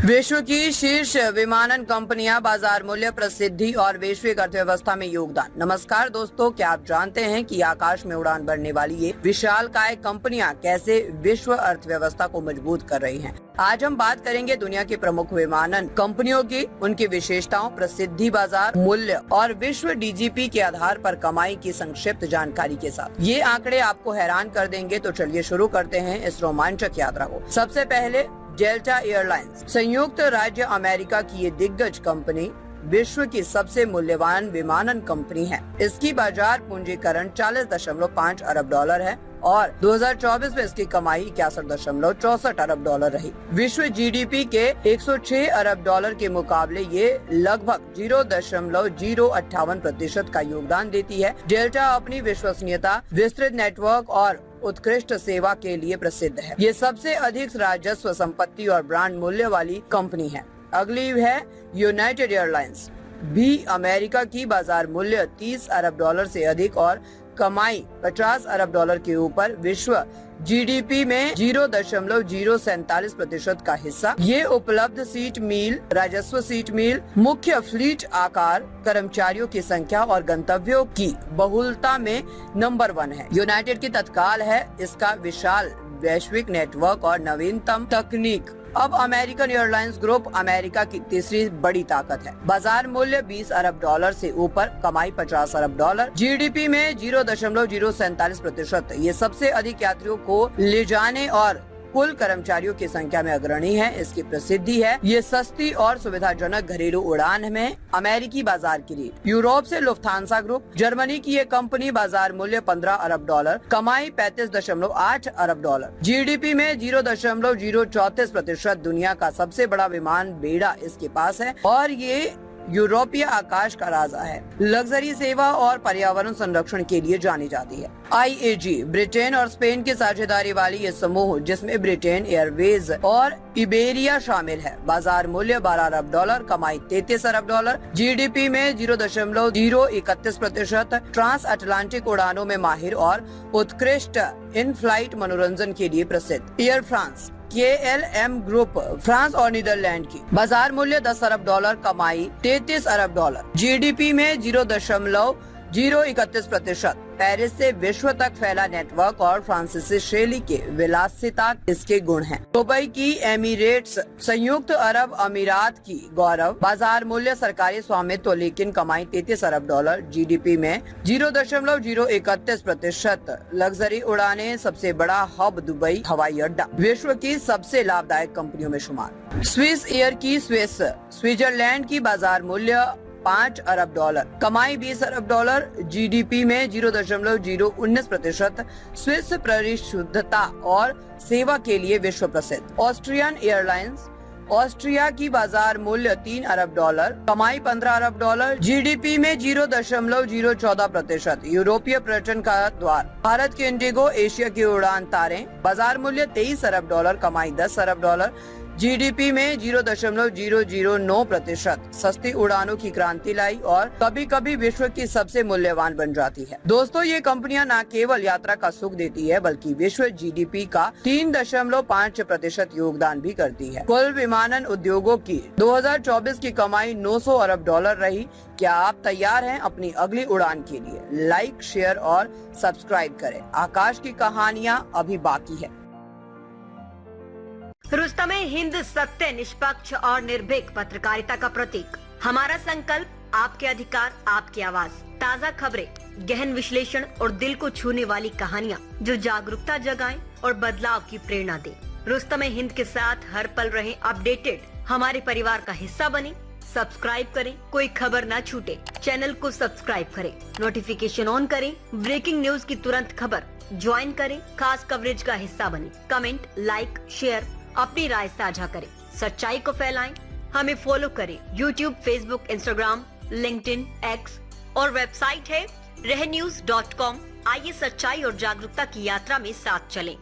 विश्व की शीर्ष विमानन कंपनियां, बाजार मूल्य, प्रसिद्धि और वैश्विक अर्थव्यवस्था में योगदान। नमस्कार दोस्तों, क्या आप जानते हैं कि आकाश में उड़ान भरने वाली ये विशालकाय कंपनियां कैसे विश्व अर्थव्यवस्था को मजबूत कर रही हैं? आज हम बात करेंगे दुनिया की प्रमुख विमानन कंपनियों की, उनकी विशेषताओं, प्रसिद्धि, बाजार मूल्य और विश्व डीजीपी के आधार पर कमाई की संक्षिप्त जानकारी के साथ। ये आंकड़े आपको हैरान कर देंगे, तो चलिए शुरू करते हैं इस रोमांचक यात्रा को। सबसे पहले डेल्टा एयरलाइंस, संयुक्त राज्य अमेरिका की ये दिग्गज कंपनी विश्व की सबसे मूल्यवान विमानन कंपनी है। इसकी बाजार पूंजीकरण 40.5 अरब डॉलर है और 2024 में इसकी कमाई 61.64 अरब डॉलर रही। विश्व जीडीपी के 106 अरब डॉलर के मुकाबले ये लगभग 0.058% का योगदान देती है। डेल्टा अपनी विश्वसनीयता, विस्तृत नेटवर्क और उत्कृष्ट सेवा के लिए प्रसिद्ध है। ये सबसे अधिक राजस्व, संपत्ति और ब्रांड मूल्य वाली कंपनी है। अगली है यूनाइटेड एयरलाइंस, भी अमेरिका की बाजार मूल्य 30 अरब डॉलर से अधिक और कमाई 50 अरब डॉलर के ऊपर, विश्व जीडीपी में 0.047% का हिस्सा। ये उपलब्ध सीट मील, राजस्व, सीट मील, मुख्य फ्लीट आकार, कर्मचारियों की संख्या और गंतव्यों की बहुलता में नंबर 1 है। यूनाइटेड की तत्काल है इसका विशाल वैश्विक नेटवर्क और नवीनतम तकनीक। अब अमेरिकन एयरलाइंस ग्रुप अमेरिका की तीसरी बड़ी ताकत है। बाजार मूल्य 20 अरब डॉलर से ऊपर, कमाई 50 अरब डॉलर, जीडीपी में 0.047%। ये सबसे अधिक यात्रियों को ले जाने और कुल कर्मचारियों की संख्या में अग्रणी है। इसकी प्रसिद्धि है ये सस्ती और सुविधाजनक घरेलू उड़ान में अमेरिकी बाजार की रीढ़। यूरोप से लुफ्थांसा ग्रुप, जर्मनी की ये कंपनी, बाजार मूल्य 15 अरब डॉलर, कमाई 35.8 अरब डॉलर, जीडीपी में 0.034%। दुनिया का सबसे बड़ा विमान बेड़ा इसके पास है और ये यूरोपीय आकाश का राजा है। लग्जरी सेवा और पर्यावरण संरक्षण के लिए जानी जाती है। IAG, ब्रिटेन और स्पेन की साझेदारी वाली ये समूह, जिसमें ब्रिटेन एयरवेज और इबेरिया शामिल है। बाजार मूल्य 12 अरब डॉलर, कमाई 33 अरब डॉलर, जीडीपी में 0.031%। ट्रांस अटलांटिक उड़ानों में माहिर और उत्कृष्ट इन फ्लाइट मनोरंजन के लिए प्रसिद्ध। Air France, KLM group, France और नीदरलैंड की, बाजार मूल्य 10 अरब डॉलर, कमाई 33 अरब डॉलर, जीडीपी में 0.031%। पेरिस से विश्व तक फैला नेटवर्क और फ्रांसीसी शैली के विलासिता इसके गुण हैं। दुबई की एमिरेट्स, संयुक्त अरब अमीरात की गौरव, बाजार मूल्य सरकारी स्वामित्व लेकिन कमाई 33 अरब डॉलर, जीडीपी में 0.031%। लग्जरी उड़ाने, सबसे बड़ा हब दुबई हवाई अड्डा, विश्व की सबसे लाभदायक कंपनियों में शुमार। स्विस एयर की स्विट्जरलैंड की, बाजार मूल्य 5 अरब डॉलर, कमाई 20 अरब डॉलर, जीडीपी में 0.019%। स्विस परिशुद्धता और सेवा के लिए विश्व प्रसिद्ध। ऑस्ट्रियन एयरलाइंस, ऑस्ट्रिया की, बाजार मूल्य 3 अरब डॉलर, कमाई 15 अरब डॉलर, जीडीपी में 0.014%। यूरोपीय पर्यटन का द्वार, भारत के इंडिगो, एशिया की उड़ान तारे, बाजार मूल्य 23 अरब डॉलर, कमाई 10 अरब डॉलर, जीडीपी में 0.009%। सस्ती उड़ानों की क्रांति लाई और कभी कभी विश्व की सबसे मूल्यवान बन जाती है। दोस्तों, ये कंपनियां न केवल यात्रा का सुख देती है, बल्कि विश्व जीडीपी का 3.5% योगदान भी करती है। कुल विमानन उद्योगों की 2024 की कमाई 900 अरब डॉलर रही। क्या आप तैयार हैं अपनी अगली उड़ान के लिए? लाइक, शेयर और सब्सक्राइब करें। आकाश की कहानियाँ अभी बाकी है। रुस्तमे-हिंद, सत्य, निष्पक्ष और निर्भीक पत्रकारिता का प्रतीक। हमारा संकल्प, आपके अधिकार, आपकी आवाज। ताज़ा खबरें, गहन विश्लेषण और दिल को छूने वाली कहानियाँ जो जागरूकता जगाएं और बदलाव की प्रेरणा दें। रुस्तमे-हिंद के साथ हर पल रहें अपडेटेड। हमारे परिवार का हिस्सा बने। सब्सक्राइब करें, कोई खबर ना छूटे। चैनल को सब्सक्राइब करें, नोटिफिकेशन ऑन करें, ब्रेकिंग न्यूज की तुरंत खबर ज्वाइन करें, खास कवरेज का हिस्सा बने। कमेंट, लाइक, शेयर, अपनी राय साझा करें, सच्चाई को फैलाएं। हमें फॉलो करें YouTube, Facebook, Instagram, LinkedIn, X और वेबसाइट है रहnews.com। आइए सच्चाई और जागरूकता की यात्रा में साथ चलें।